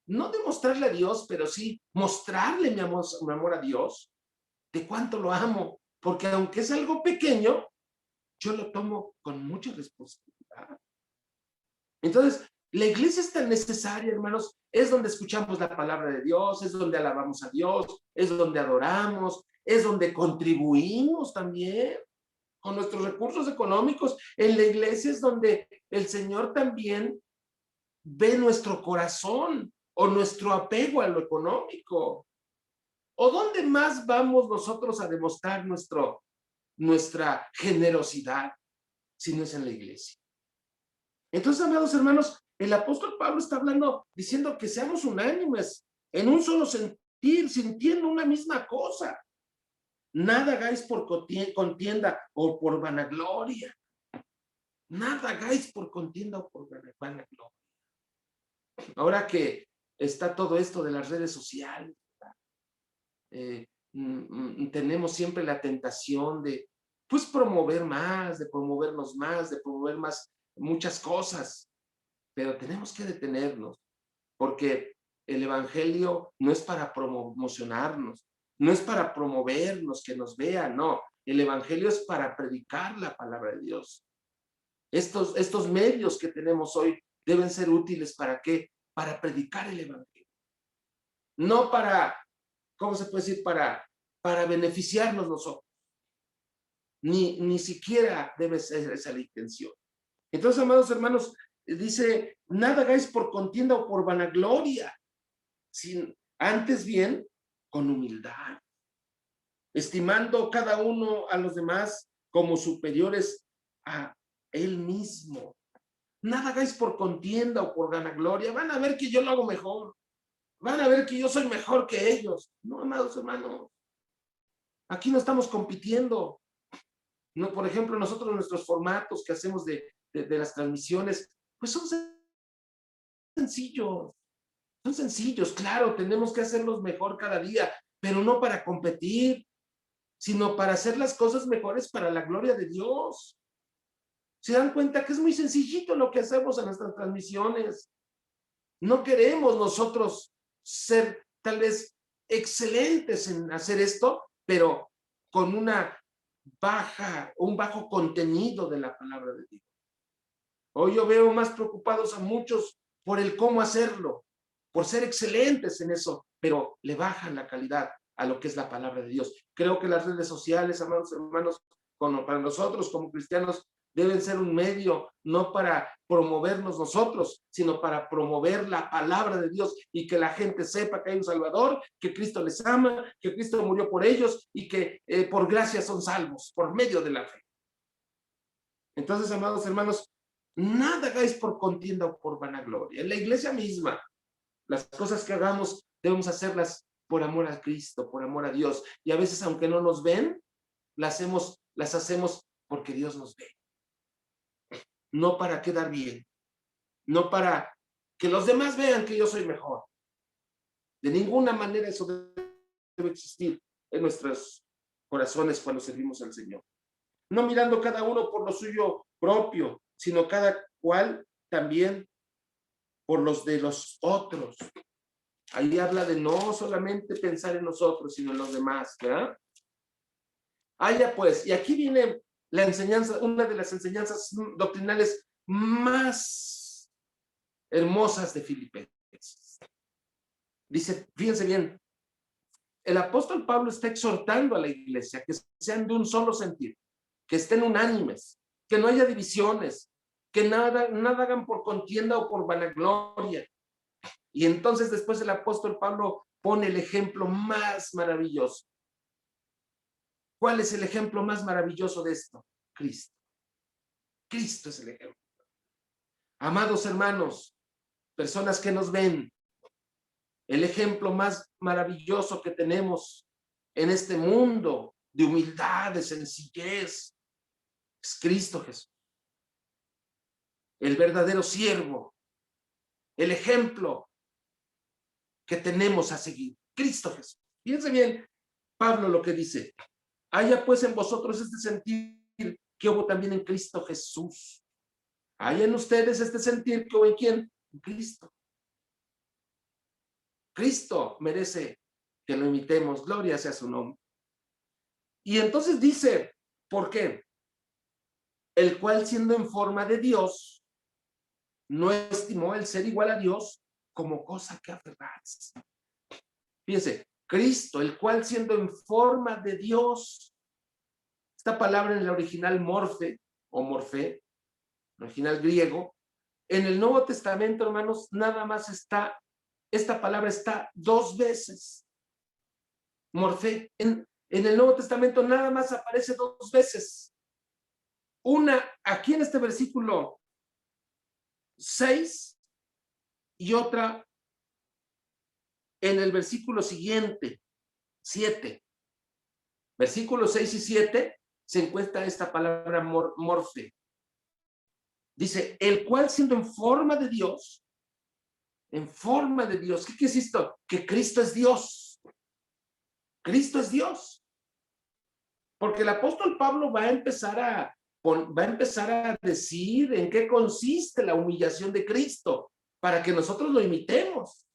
no demostrarle a Dios, pero sí mostrarle mi amor a Dios, de cuánto lo amo, porque aunque es algo pequeño, yo lo tomo con mucha responsabilidad. Entonces, la iglesia es tan necesaria, hermanos, es donde escuchamos la palabra de Dios, es donde alabamos a Dios, es donde adoramos, es donde contribuimos también con nuestros recursos económicos. En la iglesia es donde el Señor también ve nuestro corazón o nuestro apego a lo económico. ¿O dónde más vamos nosotros a demostrar nuestra generosidad si no es en la iglesia? Entonces, amados hermanos, el apóstol Pablo está hablando, diciendo que seamos unánimes, en un solo sentir, sintiendo una misma cosa. Nada hagáis por contienda o por vanagloria. Nada hagáis por contienda o por vanagloria. Ahora que está todo esto de las redes sociales, tenemos siempre la tentación de, pues, promover más, de promovernos más, de promover más muchas cosas, pero tenemos que detenernos, porque el evangelio no es para promocionarnos, no es para promovernos, que nos vean, no. El evangelio es para predicar la palabra de Dios. Estos medios que tenemos hoy deben ser útiles, ¿para qué? Para predicar el evangelio. No para, ¿cómo se puede decir? Para beneficiarnos nosotros. Ni siquiera debe ser esa la intención. Entonces, amados hermanos, dice, nada hagáis por contienda o por vanagloria, antes bien con humildad, estimando cada uno a los demás como superiores a él mismo. Nada hagáis por contienda o por vanagloria. Van a ver que yo lo hago mejor. Van a ver que yo soy mejor que ellos. No, amados hermanos. Aquí no estamos compitiendo. No, por ejemplo, nosotros nuestros formatos que hacemos de las transmisiones, pues son sencillos, claro, tenemos que hacerlos mejor cada día, pero no para competir, sino para hacer las cosas mejores para la gloria de Dios. Se dan cuenta que es muy sencillito lo que hacemos en nuestras transmisiones. No queremos nosotros ser tal vez excelentes en hacer esto, pero con un bajo contenido de la palabra de Dios. Hoy yo veo más preocupados a muchos por el cómo hacerlo, por ser excelentes en eso, pero le bajan la calidad a lo que es la palabra de Dios. Creo que las redes sociales, amados hermanos, para nosotros como cristianos, deben ser un medio no para promovernos nosotros, sino para promover la palabra de Dios y que la gente sepa que hay un Salvador, que Cristo les ama, que Cristo murió por ellos y que por gracia son salvos, por medio de la fe. Entonces, amados hermanos, nada hagáis por contienda o por vanagloria. En la iglesia misma, las cosas que hagamos debemos hacerlas por amor a Cristo, por amor a Dios. Y a veces, aunque no nos ven, las hacemos porque Dios nos ve. No para quedar bien, no para que los demás vean que yo soy mejor. De ninguna manera eso debe existir en nuestros corazones cuando servimos al Señor. No mirando cada uno por lo suyo propio, sino cada cual también por los de los otros. Ahí habla de no solamente pensar en nosotros, sino en los demás, ¿verdad? Ya pues, y aquí viene la enseñanza, una de las enseñanzas doctrinales más hermosas de Filipenses. Dice, fíjense bien, el apóstol Pablo está exhortando a la iglesia que sean de un solo sentir, que estén unánimes, que no haya divisiones, que nada hagan por contienda o por vanagloria. Y entonces después el apóstol Pablo pone el ejemplo más maravilloso. ¿Cuál es el ejemplo más maravilloso de esto? Cristo. Cristo es el ejemplo. Amados hermanos, personas que nos ven, el ejemplo más maravilloso que tenemos en este mundo de humildad, de sencillez, es Cristo Jesús. El verdadero siervo, el ejemplo que tenemos a seguir, Cristo Jesús. Fíjense bien, Pablo lo que dice, haya pues en vosotros este sentir que hubo también en Cristo Jesús. Haya en ustedes este sentir que hubo en quién, en Cristo. Cristo merece que lo imitemos, gloria sea su nombre. Y entonces dice, ¿por qué? El cual siendo en forma de Dios, no estimó el ser igual a Dios como cosa que aferrarse. Fíjense, Cristo, el cual siendo en forma de Dios, esta palabra en el original morfe o morfé, original griego, en el Nuevo Testamento, hermanos, nada más está, esta palabra está 2 veces. Morfé, en el Nuevo Testamento nada más aparece 2 veces. Una aquí en este versículo 6 y otra en el versículo siguiente, 7. Versículos 6 y 7 se encuentra esta palabra morfe. Dice, el cual siendo en forma de Dios, ¿qué quiere decir esto? Que Cristo es Dios. Cristo es Dios. Porque el apóstol Pablo va a empezar a decir en qué consiste la humillación de Cristo, para que nosotros lo imitemos,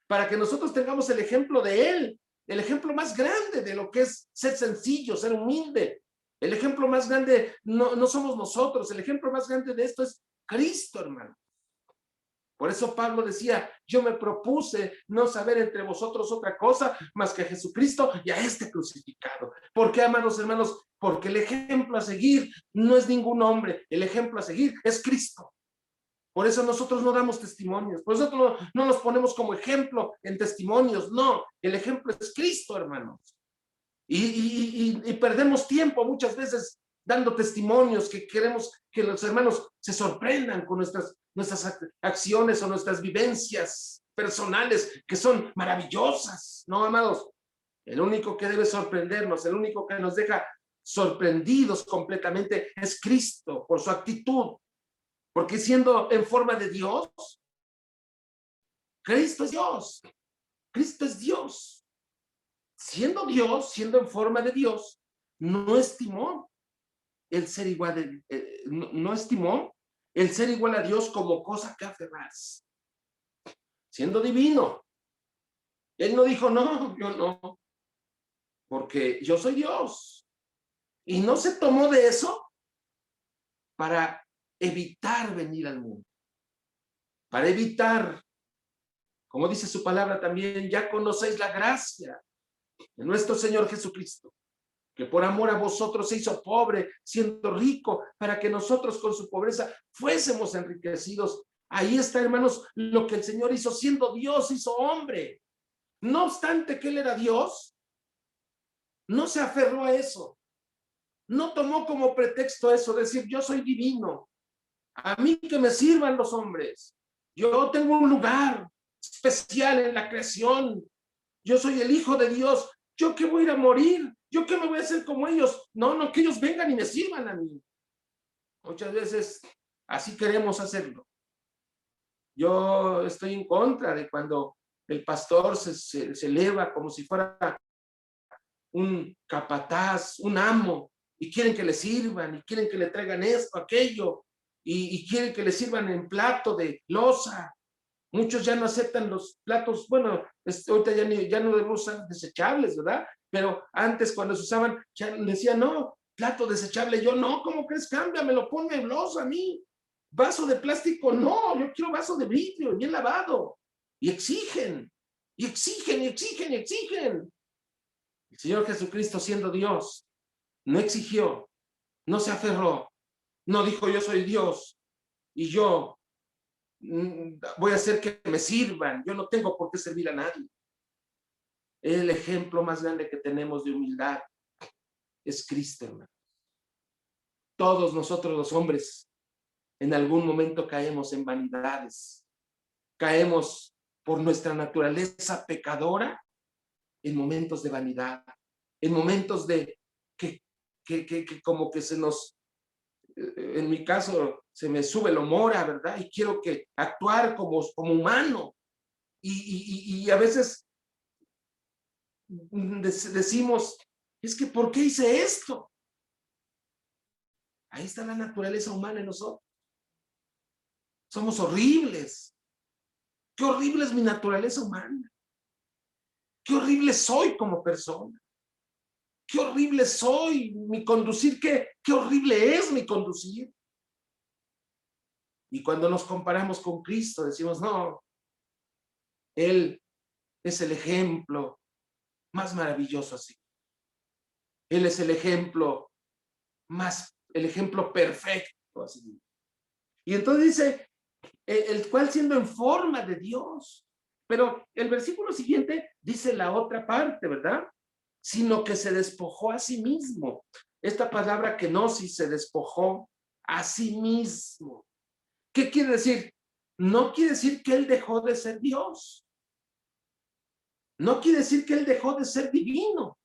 para que nosotros tengamos el ejemplo de él, el ejemplo más grande de lo que es ser sencillo, ser humilde. El ejemplo más grande no somos nosotros, el ejemplo más grande de esto es Cristo, hermano. Por eso Pablo decía, yo me propuse no saber entre vosotros otra cosa más que a Jesucristo y a este crucificado. ¿Por qué, amados hermanos? Porque el ejemplo a seguir no es ningún hombre, el ejemplo a seguir es Cristo. Por eso nosotros no damos testimonios, por eso no nos ponemos como ejemplo en testimonios, no, el ejemplo es Cristo, hermanos. Y perdemos tiempo muchas veces dando testimonios que queremos que los hermanos se sorprendan con nuestras acciones o nuestras vivencias personales que son maravillosas, ¿no, amados? El único que debe sorprendernos, el único que nos deja sorprendidos completamente es Cristo por su actitud. Porque siendo en forma de Dios, Cristo es Dios. Cristo es Dios. Siendo Dios, siendo en forma de Dios, no estimó el ser igual no estimó el ser igual a Dios como cosa que aferrarse. Siendo divino, él no dijo, no, yo no, porque yo soy Dios. Y no se tomó de eso para evitar venir al mundo, para evitar, como dice su palabra también, ya conocéis la gracia de nuestro Señor Jesucristo, que por amor a vosotros se hizo pobre, siendo rico, para que nosotros con su pobreza fuésemos enriquecidos. Ahí está, hermanos, lo que el Señor hizo, siendo Dios, hizo hombre. No obstante que Él era Dios, no se aferró a eso. No tomó como pretexto eso, decir, yo soy divino. A mí que me sirvan los hombres. Yo tengo un lugar especial en la creación. Yo soy el Hijo de Dios. ¿Yo qué voy a ir a morir? ¿Yo qué me voy a hacer como ellos? No, no, que ellos vengan y me sirvan a mí. Muchas veces así queremos hacerlo. Yo estoy en contra de cuando el pastor se eleva como si fuera un capataz, un amo, y quieren que le sirvan, y quieren que le traigan esto, aquello, y quieren que le sirvan en plato de loza. Muchos ya no aceptan los platos, bueno, ahorita ya no debemos usar desechables, ¿verdad? Pero antes cuando se usaban, ya decían, no, plato desechable, yo no, ¿cómo crees? Cámbiamelo, ponme loza a mí. Vaso de plástico, no, yo quiero vaso de vidrio, bien lavado. Y exigen, y exigen, y exigen, y exigen. El Señor Jesucristo, siendo Dios, no exigió, no se aferró, no dijo yo soy Dios y yo voy a hacer que me sirvan, yo no tengo por qué servir a nadie. El ejemplo más grande que tenemos de humildad es Cristo, hermano. Todos nosotros los hombres en algún momento caemos en vanidades, caemos por nuestra naturaleza pecadora en momentos de vanidad, en momentos de que como que se nos, en mi caso, se me sube la mora, ¿verdad? Y quiero que actuar como humano. Y a veces decimos, es que ¿por qué hice esto? Ahí está la naturaleza humana en nosotros. Somos horribles. Qué horrible es mi naturaleza humana. Qué horrible soy como persona. Qué horrible soy mi conducir. Qué horrible es mi conducir. Y cuando nos comparamos con Cristo, decimos, no, Él es el ejemplo más maravilloso así. Él es el ejemplo perfecto así. Y entonces dice, el cual siendo en forma de Dios. Pero el versículo siguiente dice la otra parte, ¿verdad? Sino que se despojó a sí mismo. Esta palabra kenosis, se despojó a sí mismo. ¿Qué quiere decir? No quiere decir que él dejó de ser Dios. No quiere decir que él dejó de ser divino.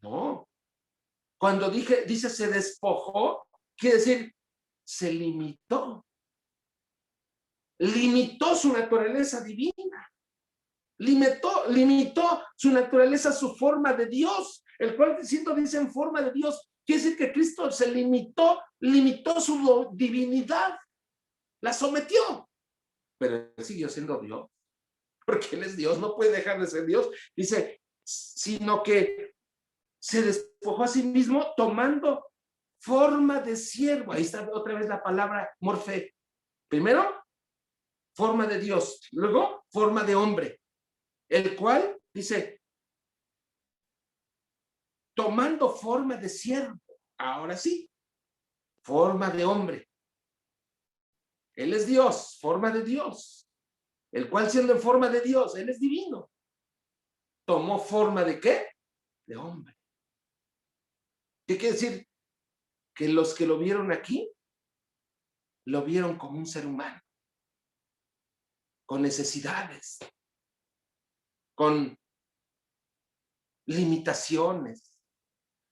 No. Cuando dice se despojó, quiere decir se limitó. Limitó su naturaleza divina. Limitó su naturaleza, su forma de Dios, el cual siendo dice en forma de Dios, quiere decir que Cristo se limitó su divinidad, la sometió, pero él siguió siendo Dios, porque él es Dios, no puede dejar de ser Dios. Dice, sino que se despojó a sí mismo tomando forma de siervo. Ahí está otra vez la palabra morfe. Primero, forma de Dios, luego, forma de hombre, el cual, dice, tomando forma de siervo, ahora sí, forma de hombre. Él es Dios, forma de Dios, el cual siendo en forma de Dios, Él es divino. Tomó forma de ¿qué? De hombre. ¿Qué quiere decir? Que los que lo vieron aquí, lo vieron como un ser humano, con necesidades, con limitaciones.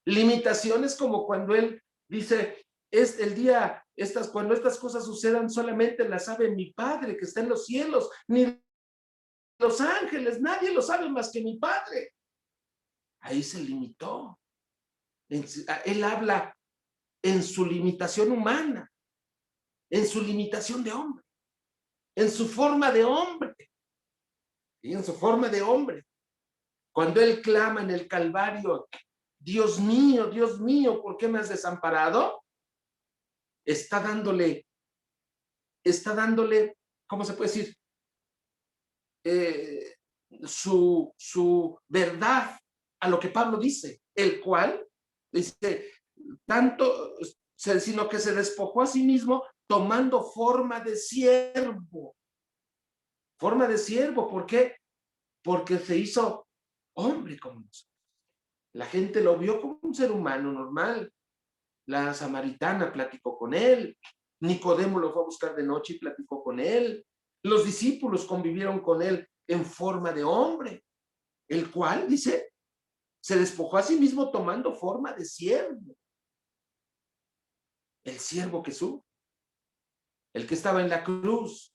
Limitaciones como cuando Él dice, es el día cuando estas cosas sucedan, solamente las sabe mi Padre que está en los cielos, ni los ángeles, nadie lo sabe más que mi Padre. Ahí se limitó. Él habla en su limitación humana, en su limitación de hombre, en su forma de hombre, y en su forma de hombre. Cuando él clama en el Calvario, Dios mío, ¿por qué me has desamparado? Está dándole, ¿cómo se puede decir? Su verdad a lo que Pablo dice, el cual dice, sino que se despojó a sí mismo tomando forma de siervo. Forma de siervo, ¿por qué? Porque se hizo hombre como nosotros. La gente lo vio como un ser humano normal. La samaritana platicó con él. Nicodemo lo fue a buscar de noche y platicó con él. Los discípulos convivieron con él en forma de hombre, el cual, dice, se despojó a sí mismo tomando forma de siervo. El siervo Jesús, el que estaba en la cruz,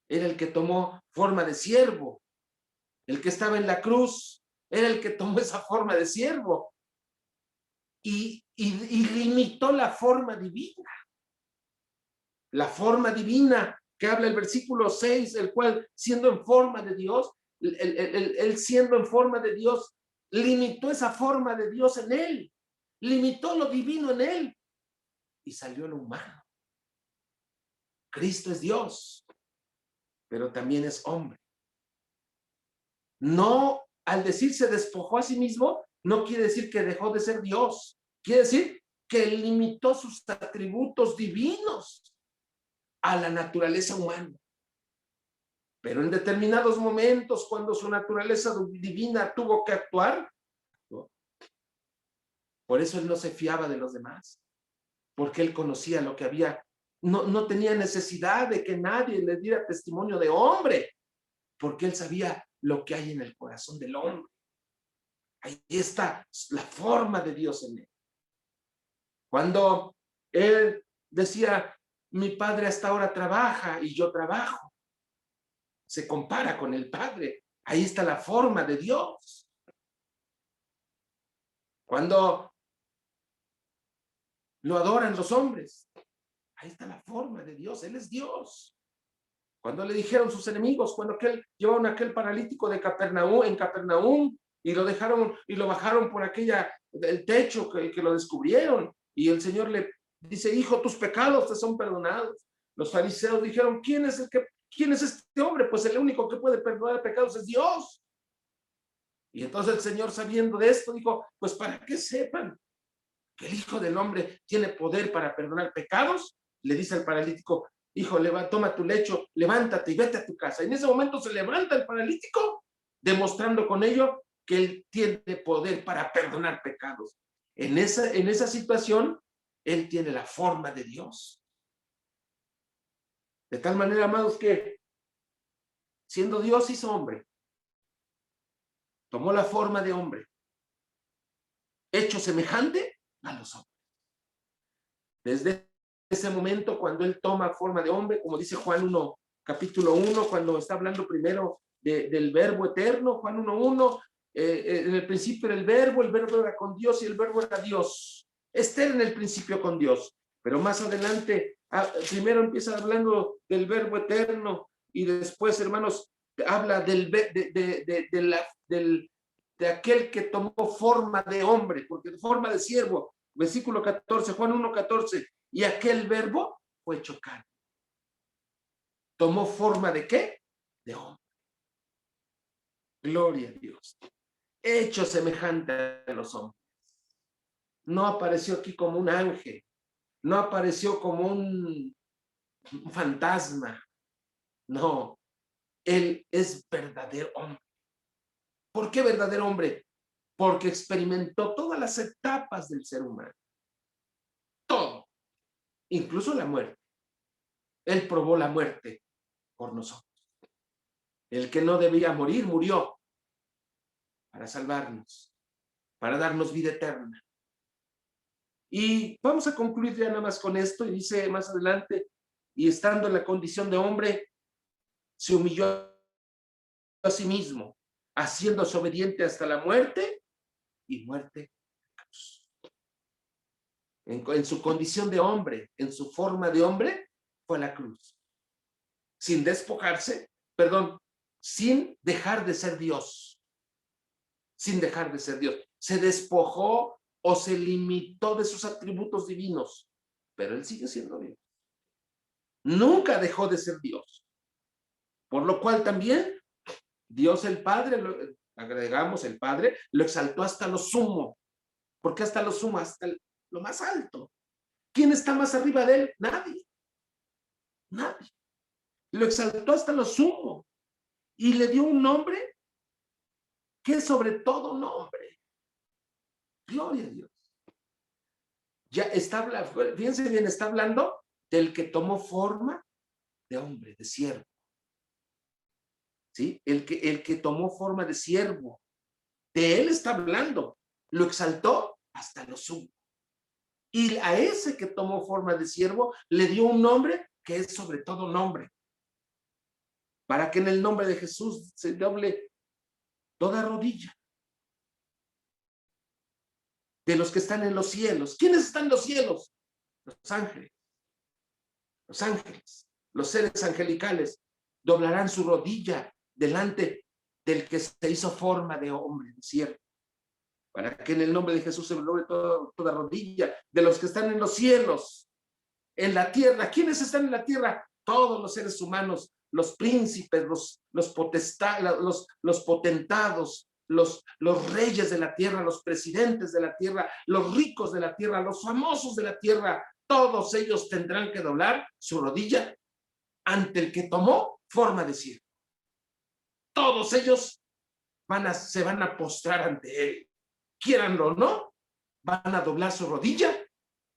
era el que tomó forma de siervo. El que estaba en la cruz era el que tomó esa forma de siervo y limitó la forma divina. La forma divina que habla el versículo 6, el cual siendo en forma de Dios, él siendo en forma de Dios, limitó esa forma de Dios en él, limitó lo divino en él y salió lo humano. Cristo es Dios, pero también es hombre. No, al decir se despojó a sí mismo, no quiere decir que dejó de ser Dios. Quiere decir que limitó sus atributos divinos a la naturaleza humana. Pero en determinados momentos, cuando su naturaleza divina tuvo que actuar, ¿no? Por eso él no se fiaba de los demás, porque él conocía lo que había. No tenía necesidad de que nadie le diera testimonio de hombre, porque él sabía lo que hay en el corazón del hombre. Ahí está la forma de Dios en él. Cuando él decía, mi padre hasta ahora trabaja y yo trabajo, se compara con el Padre. Ahí está la forma de Dios. Cuando lo adoran los hombres, ahí está la forma de Dios. Él es Dios. Cuando le dijeron sus enemigos, cuando llevaron a aquel paralítico de Capernaum, en Capernaum, y lo dejaron y lo bajaron por el techo que lo descubrieron, y el Señor le dice, hijo, tus pecados te son perdonados. Los fariseos dijeron, ¿quién es este hombre? Pues el único que puede perdonar pecados es Dios. Y entonces el Señor, sabiendo de esto, dijo, pues para que sepan que el Hijo del Hombre tiene poder para perdonar pecados, le dice al paralítico, hijo, toma tu lecho, levántate y vete a tu casa. Y en ese momento se levanta el paralítico, demostrando con ello que él tiene poder para perdonar pecados. En esa situación, él tiene la forma de Dios. De tal manera, amados, que siendo Dios hizo hombre, tomó la forma de hombre, hecho semejante a los hombres. Desde ese momento, cuando él toma forma de hombre, como dice Juan 1, capítulo 1, cuando está hablando primero del verbo eterno, Juan 1:1, en el principio era el verbo era con Dios y el verbo era Dios. Era en el principio con Dios, pero más adelante, primero empieza hablando del verbo eterno y después, hermanos, habla de aquel que tomó forma de hombre, porque forma de siervo. Versículo 14, Juan 1:14, y aquel verbo fue hecho carne. ¿Tomó forma de qué? De hombre. Gloria a Dios. Hecho semejante a los hombres. No apareció aquí como un ángel, no apareció como un fantasma. No, él es verdadero hombre. ¿Por qué verdadero hombre? Porque experimentó todas las etapas del ser humano. Todo, incluso la muerte. Él probó la muerte por nosotros. El que no debía morir, murió para salvarnos, para darnos vida eterna. Y vamos a concluir ya nada más con esto, y dice más adelante, y estando en la condición de hombre, se humilló a sí mismo, haciéndose obediente hasta la muerte, y muerte. En su condición de hombre, en su forma de hombre, fue a la cruz. Sin despojarse, perdón, sin dejar de ser Dios. Sin dejar de ser Dios. Se despojó o se limitó de sus atributos divinos, pero él sigue siendo Dios. Nunca dejó de ser Dios. Por lo cual también Dios el Padre, agregamos el Padre, lo exaltó hasta lo sumo. ¿Por qué hasta lo sumo? Hasta lo más alto. ¿Quién está más arriba de él? Nadie. Nadie. Lo exaltó hasta lo sumo y le dio un nombre que es sobre todo nombre. Gloria a Dios. Ya está, fíjense bien, está hablando del que tomó forma de hombre, de siervo. ¿Sí? El que tomó forma de siervo. De él está hablando. Lo exaltó hasta lo sumo. Y a ese que tomó forma de siervo le dio un nombre que es sobre todo nombre. Para que en el nombre de Jesús se doble toda rodilla. De los que están en los cielos. ¿Quiénes están en los cielos? Los ángeles. Los ángeles. Los seres angelicales doblarán su rodilla delante del que se hizo forma de hombre, de siervo. Para que en el nombre de Jesús se doble toda rodilla de los que están en los cielos, en la tierra. ¿Quiénes están en la tierra? Todos los seres humanos, los príncipes, los potentados, los reyes de la tierra, los presidentes de la tierra, los ricos de la tierra, los famosos de la tierra, todos ellos tendrán que doblar su rodilla ante el que tomó forma de siervo. Todos ellos se van a postrar ante él. Quieranlo o no, van a doblar su rodilla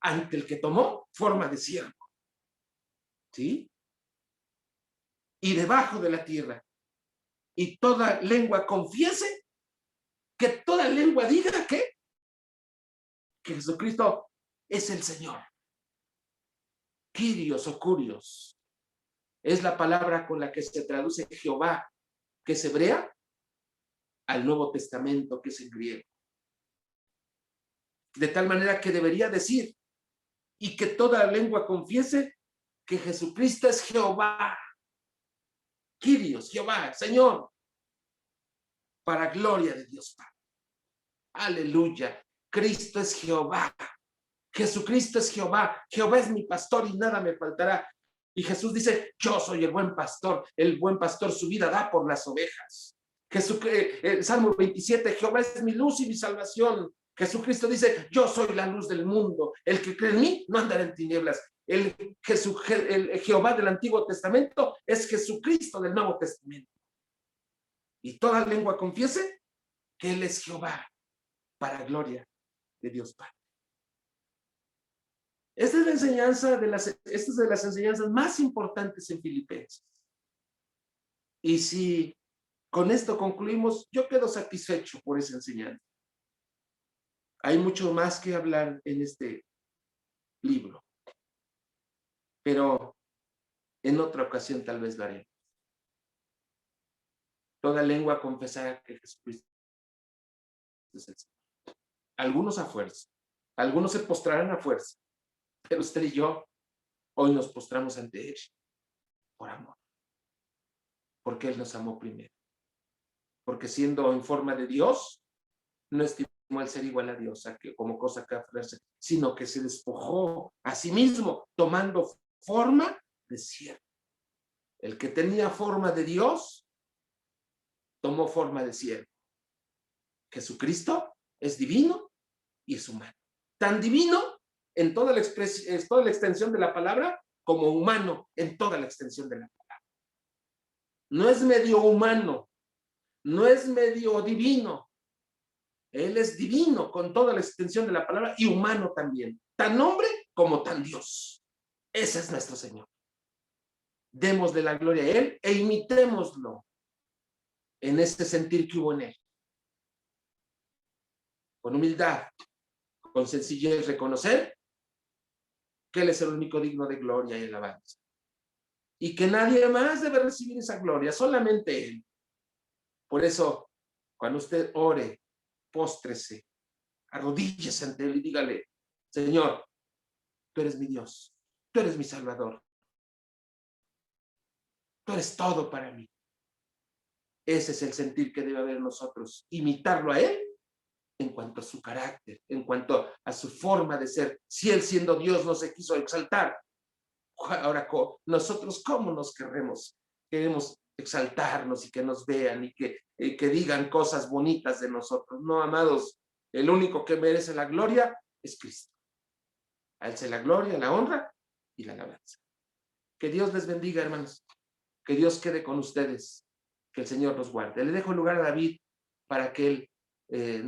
ante el que tomó forma de siervo. ¿Sí? Y debajo de la tierra. Y toda lengua confiese, que toda lengua diga que Jesucristo es el Señor. Kyrios o Curios es la palabra con la que se traduce Jehová, que es hebrea, al Nuevo Testamento, que es en griego. De tal manera que debería decir, y que toda lengua confiese que Jesucristo es Jehová. Kyrios, Jehová, Señor, para gloria de Dios Padre. Aleluya. Cristo es Jehová. Jesucristo es Jehová. Jehová es mi pastor y nada me faltará. Y Jesús dice, yo soy el buen pastor. El buen pastor su vida da por las ovejas. Salmo 27, Jehová es mi luz y mi salvación. Jesucristo dice, yo soy la luz del mundo. El que cree en mí no andará en tinieblas. El Jehová del Antiguo Testamento es Jesucristo del Nuevo Testamento. Y toda lengua confiese que Él es Jehová, para gloria de Dios Padre. Esta es la enseñanza esta es de las enseñanzas más importantes en Filipenses. Y si con esto concluimos, yo quedo satisfecho por esa enseñanza. Hay mucho más que hablar en este libro, pero en otra ocasión tal vez lo haremos. Toda lengua confesará que Jesucristo es el Señor. Algunos a fuerza, algunos se postrarán a fuerza, pero usted y yo hoy nos postramos ante Él por amor, porque Él nos amó primero, porque siendo en forma de Dios, no estimó el ser igual a Dios como cosa que aferrarse, sino que se despojó a sí mismo, tomando forma de siervo. El que tenía forma de Dios, tomó forma de siervo. Jesucristo es divino y es humano. Tan divino en toda la extensión de la palabra, como humano en toda la extensión de la palabra. No es medio humano, no es medio divino. Él es divino con toda la extensión de la palabra y humano también. Tan hombre como tan Dios. Ese es nuestro Señor. Démosle la gloria a Él e imitémoslo en este sentir que hubo en Él. Con humildad, con sencillez reconocer que Él es el único digno de gloria y alabanza. Y que nadie más debe recibir esa gloria, solamente Él. Por eso, cuando usted ore, póstrese, arrodíllese ante Él y dígale: Señor, tú eres mi Dios, tú eres mi Salvador, tú eres todo para mí. Ese es el sentir que debe haber en nosotros, imitarlo a Él en cuanto a su carácter, en cuanto a su forma de ser. Si Él, siendo Dios, no se quiso exaltar, ahora nosotros, ¿cómo nos queremos? Queremos exaltarnos y que nos vean y que digan cosas bonitas de nosotros. No, amados, el único que merece la gloria es Cristo. A Él se la gloria, la honra y la alabanza. Que Dios les bendiga, hermanos. Que Dios quede con ustedes. Que el Señor los guarde. Le dejo el lugar a David para que él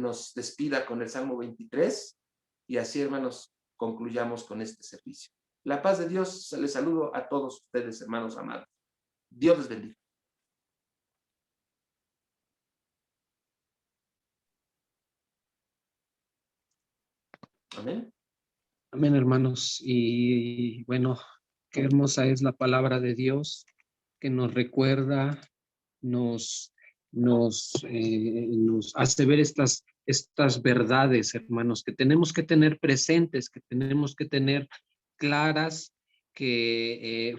nos despida con el Salmo 23 y así, hermanos, concluyamos con este servicio. La paz de Dios, les saludo a todos ustedes, hermanos amados. Dios les bendiga. Amén. Amén, hermanos. Y bueno, qué hermosa es la palabra de Dios que nos recuerda, nos hace ver estas verdades, hermanos, que tenemos que tener presentes, que tenemos que tener claras, que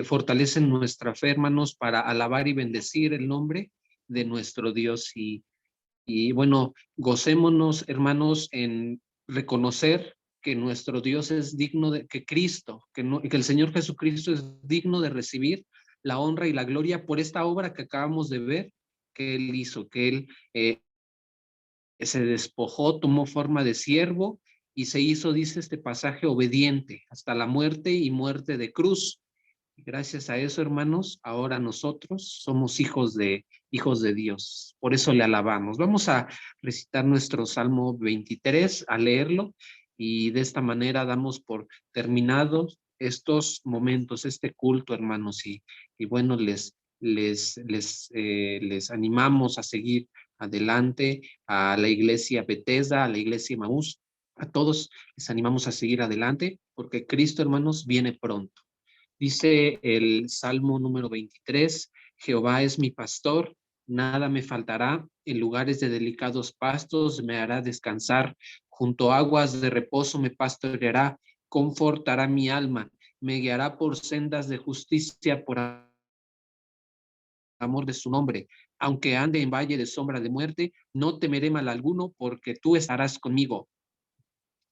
fortalecen nuestra fe, hermanos, para alabar y bendecir el nombre de nuestro Dios. Y bueno, gocémonos, hermanos, en reconocer que nuestro Dios es digno de, que Cristo, que el Señor Jesucristo es digno de recibir la honra y la gloria por esta obra que acabamos de ver que Él hizo, que Él se despojó, tomó forma de siervo y se hizo, dice este pasaje, obediente hasta la muerte y muerte de cruz. Gracias a eso, hermanos, ahora nosotros somos hijos de Dios. Por eso le alabamos. Vamos a recitar nuestro Salmo 23, a leerlo, y de esta manera damos por terminados estos momentos, este culto, hermanos, y bueno, les animamos a seguir adelante, a la iglesia Bethesda, a la iglesia Emaús, a todos les animamos a seguir adelante, porque Cristo, hermanos, viene pronto. Dice el Salmo número 23, Jehová es mi pastor, nada me faltará, en lugares de delicados pastos me hará descansar, junto a aguas de reposo me pastoreará, confortará mi alma, me guiará por sendas de justicia por amor de su nombre. Aunque ande en valle de sombra de muerte, no temeré mal alguno, porque tú estarás conmigo.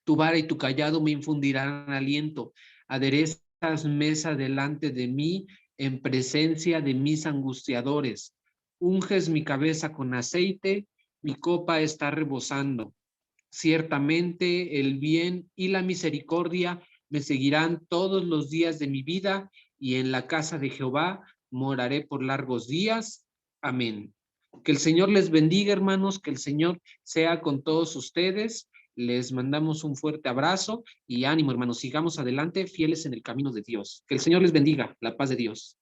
Tu vara y tu callado me infundirán aliento. Aderezas mesa delante de mí en presencia de mis angustiadores. Unges mi cabeza con aceite, mi copa está rebosando. Ciertamente el bien y la misericordia me seguirán todos los días de mi vida, y en la casa de Jehová moraré por largos días. Amén. Que el Señor les bendiga, hermanos, que el Señor sea con todos ustedes. Les mandamos un fuerte abrazo y ánimo, hermanos. Sigamos adelante, fieles en el camino de Dios. Que el Señor les bendiga. La paz de Dios.